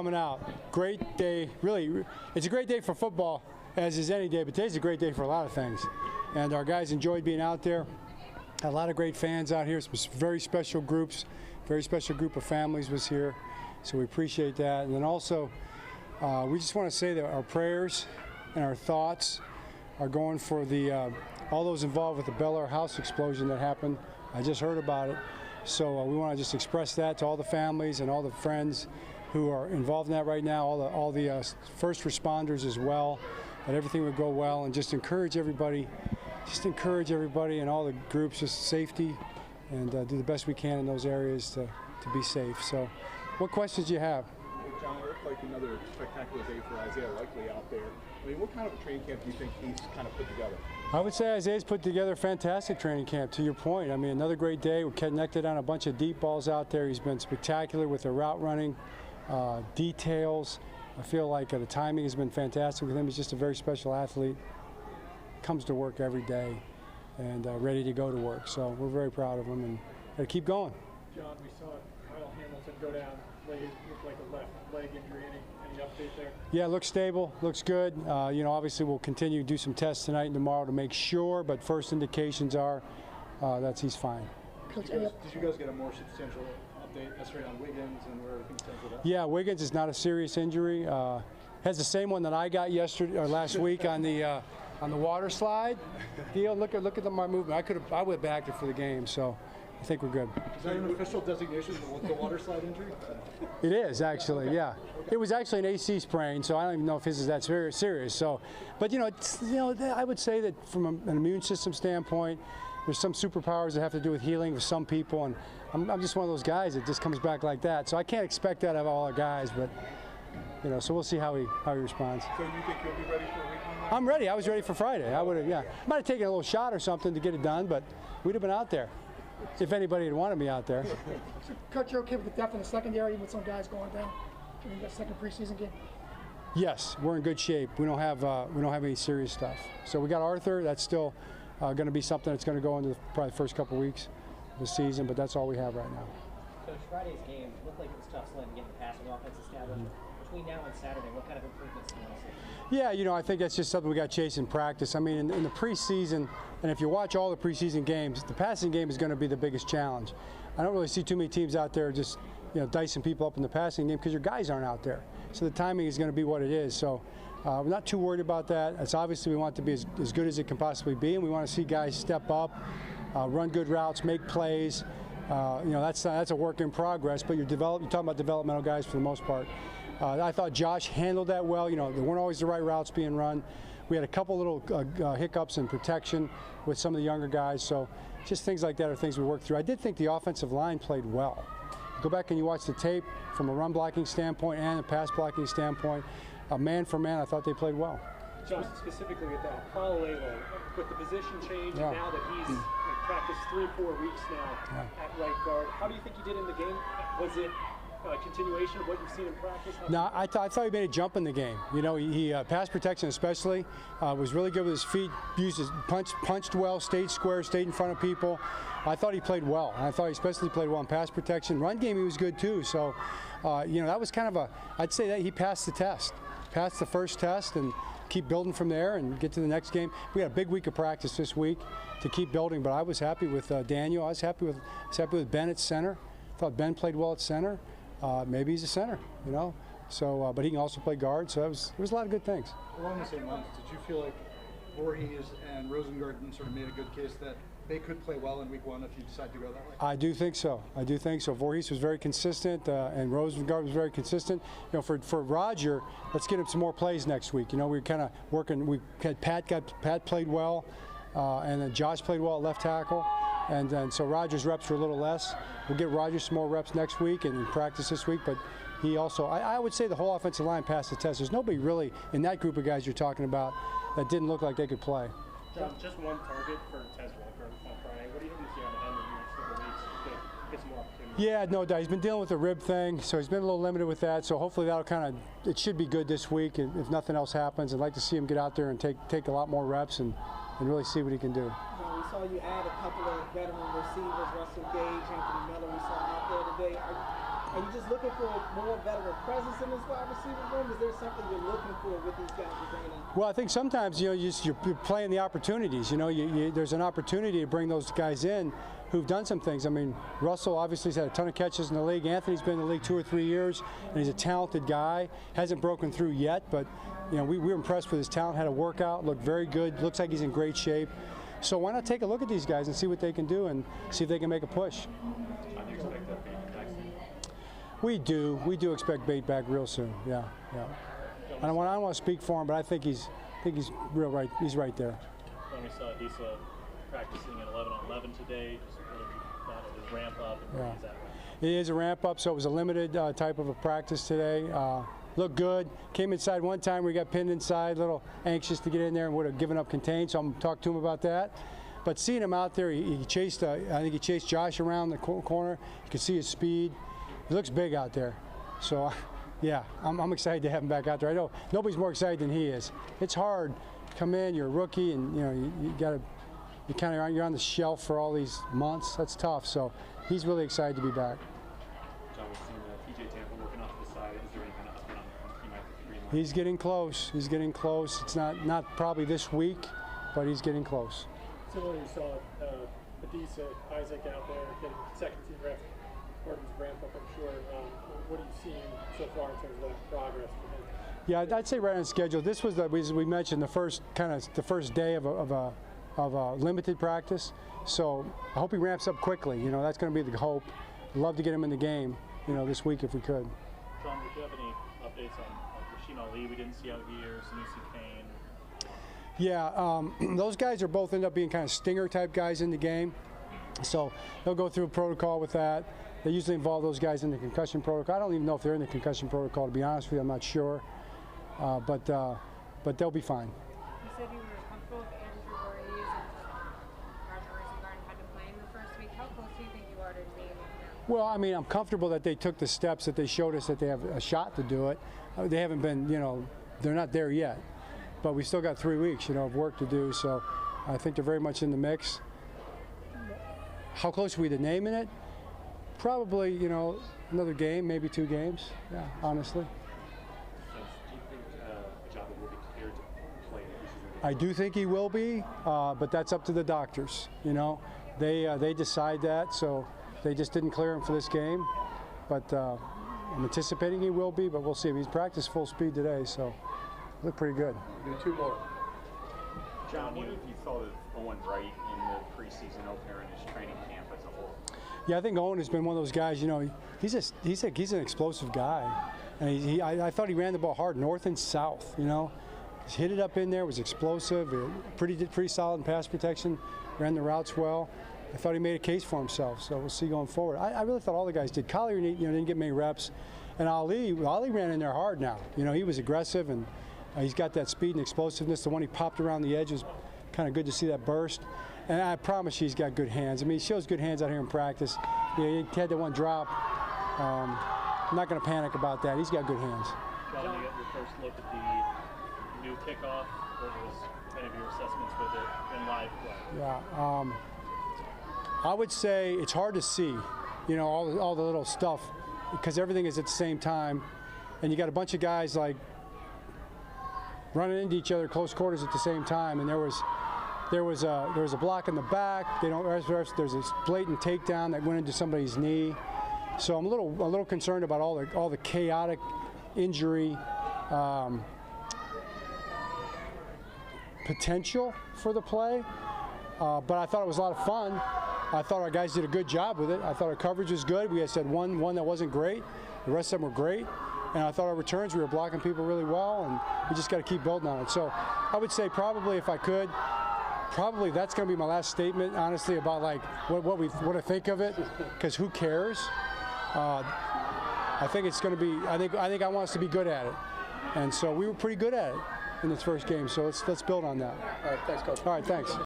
coming out. Great day, really. It's a great day for football, as is any day, but today's a great day for a lot of things. And our guys enjoyed being out there. Had a lot of great fans out here, some very special groups, very special group of families was here, so we appreciate that. And then also, we just want to say that our prayers and our thoughts are going for all those involved with the Bel Air house explosion that happened. I just heard about it. So we want to just express that to all the families and all the friends who are involved in that right now, all the first responders as well, that everything would go well, and just encourage everybody and all the groups, just safety, and do the best we can in those areas to be safe. So what questions do you have? John, it looked like another spectacular day for Isaiah Likely out there. I mean, what kind of a training camp do you think he's kind of put together? I would say Isaiah's put together a fantastic training camp, to your point. I mean, another great day. We connected on a bunch of deep balls out there. He's been spectacular with the route running, details. I feel like the timing has been fantastic with him. He's just a very special athlete. Comes to work every day and ready to go to work. So we're very proud of him and got to keep going. John, we saw Kyle Hamilton go down, looked like a left leg injury. Any update there? Yeah, looks stable, looks good. Obviously we'll continue to do some tests tonight and tomorrow to make sure, but first indications are that he's fine. Did you guys get a more substantial update yesterday on Wiggins and where everything stands with that? Yeah, Wiggins is not a serious injury. Has the same one that I got last week on the water slide deal. Look at my movement. I went back for the game, so I think we're good. Is that an official designation, the water slide injury? It is actually, yeah. It was actually an AC sprain, so I don't even know if his is that serious. So, but I would say that from an immune system standpoint, there's some superpowers that have to do with healing with some people, and I'm just one of those guys that just comes back like that. So I can't expect that of all our guys, but so we'll see how he responds. So you think you'll be ready for a week? I'm ready. I was ready for Friday. I would have, yeah. Might have taken a little shot or something to get it done, but we'd have been out there if anybody had wanted me out there. Coach, you're okay with the depth in the secondary with some guys going down during that second preseason game? Yes, we're in good shape. We don't have any serious stuff. So we got Arthur. That's still going to be something that's going to go into probably the first couple weeks of the season, but that's all we have right now. Coach, Friday's game looked like it was tough sledding to get the passing offense established. Between now and Saturday, what kind of improvements do you want to see? Yeah, I think that's just something we got to chase in practice. I mean, in the preseason, and if you watch all the preseason games, the passing game is going to be the biggest challenge. I don't really see too many teams out there just dicing people up in the passing game because your guys aren't out there. So the timing is going to be what it is. So we're not too worried about that. It's obviously we want it to be as good as it can possibly be, and we want to see guys step up, run good routes, make plays. That's a work in progress, but you're talking about developmental guys for the most part. I thought Josh handled that well. There weren't always the right routes being run. We had a couple little hiccups in protection with some of the younger guys. So just things like that are things we worked through. I did think the offensive line played well. Go back and you watch the tape from a run blocking standpoint and a pass blocking standpoint. Man for man, I thought they played well. John, specifically with that, Paolele, with the position change, and now that he's practiced 3 or 4 weeks now at right guard, how do you think he did in the game? Was it a continuation of what you've seen in practice? No, I thought he made a jump in the game. He pass protection especially was really good with his feet. Punched well, stayed square, stayed in front of people. I thought he played well. And I thought he especially played well in pass protection. Run game he was good too. So, that was kind of I'd say that he passed the test, passed the first test, and keep building from there and get to the next game. We had a big week of practice this week to keep building, but I was happy with Daniel. I was happy with Ben at center. I thought Ben played well at center. Maybe he's a center, So, but he can also play guard. So there was a lot of good things. Along the same lines, did you feel like Voorhees and Rosengarten sort of made a good case that they could play well in week 1 if you decide to go that way? I do think so. Voorhees was very consistent, and Rosengarten was very consistent. For Roger, let's get him some more plays next week. We're kind of working. We had Pat played well, and then Josh played well at left tackle. And then so Roger's reps were a little less. We'll get Roger some more reps next week and in practice this week. But he also, I would say the whole offensive line passed the test. There's nobody really in that group of guys you're talking about that didn't look like they could play. John, just one target for Tez Walker on Friday. What do you think you see on the end of the next couple weeks to get some more opportunities? Yeah, no doubt. He's been dealing with the rib thing, so he's been a little limited with that. So hopefully it should be good this week. And if nothing else happens, I'd like to see him get out there and take a lot more reps and really see what he can do. We saw you add a couple of veteran receivers, Russell Gage, Anthony Miller, we saw out there today. Are you just looking for more veteran presence in this wide receiver room? Is there something you're looking for with these guys you're bringing in? Well, I think sometimes you're playing the opportunities. There's an opportunity to bring those guys in who've done some things. I mean, Russell obviously has had a ton of catches in the league. Anthony's been in the league 2 or 3 years, and he's a talented guy. Hasn't broken through yet, but we were impressed with his talent. Had a workout, looked very good. Looks like he's in great shape. So why not take a look at these guys and see what they can do and see if they can make a push. John, do you expect that Bate back soon? We do expect Bate back real soon. Yeah. I don't want to speak for him, but I think he's real right. He's right there. When we saw Adisa practicing at 11-on-11 today, just what have you thought of his ramp up and where he's at right now? It is a ramp up, so it was a limited type of a practice today. Looked good. Came inside one time, we got pinned inside, a little anxious to get in there and would have given up contain, so I'm talking to him about that. But seeing him out there, he chased, I think he chased Josh around the corner. You could see his speed. He looks big out there. So, yeah, I'm excited to have him back out there. I know nobody's more excited than he is. It's hard to come in, you're a rookie, and you're on the shelf for all these months. That's tough. So he's really excited to be back. John, we've seen TJ Tampa working off to the side. Is there any kind of update on he might be green line? He's getting close. He's getting close. It's not probably this week, but he's getting close. Similarly, you saw Adisa, Isaac out there getting second team rep. Gordon's ramp up, I'm sure. What are you seeing so far in terms of that progress for him? Yeah, I'd say right on schedule. This was, as we mentioned, the first day of a limited practice. So I hope he ramps up quickly. That's going to be the hope. I'd love to get him in the game, this week if we could. John, do you have any updates on Rasheen Ali? We didn't see out here. Sanusi Kane. Yeah, those guys are both end up being kind of stinger type guys in the game. So they'll go through a protocol with that. They usually involve those guys in the concussion protocol. I don't even know if they're in the concussion protocol, to be honest with you. I'm not sure. But they'll be fine. You said you were comfortable with Andrew Voorhees and Roger Rosengarten had to play in the first week. How close do you think you are to being able to? Well, I mean, I'm comfortable that they took the steps that they showed us that they have a shot to do it. They haven't been, they're not there yet. But we still got 3 weeks, of work to do. So I think they're very much in the mix. How close are we to naming it? Probably, another game, maybe 2 games. Yeah, honestly. Do you think Ajaba will be cleared to play? I do think he will be, but that's up to the doctors. They decide that, so they just didn't clear him for this game. But I'm anticipating he will be, but we'll see. He's practiced full speed today, so look pretty good. Do 2 more. John, you thought of Owen Wright in the preseason opener in his training camp as a whole? Yeah, I think Owen has been one of those guys. He's an explosive guy, and I thought he ran the ball hard, north and south. He hit it up in there, was explosive, pretty solid in pass protection, ran the routes well. I thought he made a case for himself, so we'll see going forward. I really thought all the guys did. Collier, didn't get many reps, and Ali ran in there hard now. He was aggressive, and he's got that speed and explosiveness. The one he popped around the edge was kind of good to see that burst. And I promise you he's got good hands. I mean, he shows good hands out here in practice. He had that one drop. I'm not going to panic about that. He's got good hands. John, you got your first look at the new kickoff. What was kind of your assessments with it in live play? Yeah, I would say it's hard to see, all the little stuff because everything is at the same time, and you got a bunch of guys like running into each other close quarters at the same time, and there was a block in the back. There's a blatant takedown that went into somebody's knee. So I'm a little concerned about all the chaotic injury potential for the play. But I thought it was a lot of fun. I thought our guys did a good job with it. I thought our coverage was good. We had said one that wasn't great. The rest of them were great. And I thought our returns, we were blocking people really well, and we just got to keep building on it. So I would say probably, if I could, probably that's going to be my last statement, honestly, about like what I think of it, because who cares? I think it's going to be. I think I want us to be good at it, and so we were pretty good at it in this first game. So let's build on that. All right, thanks, Coach. All right, thanks.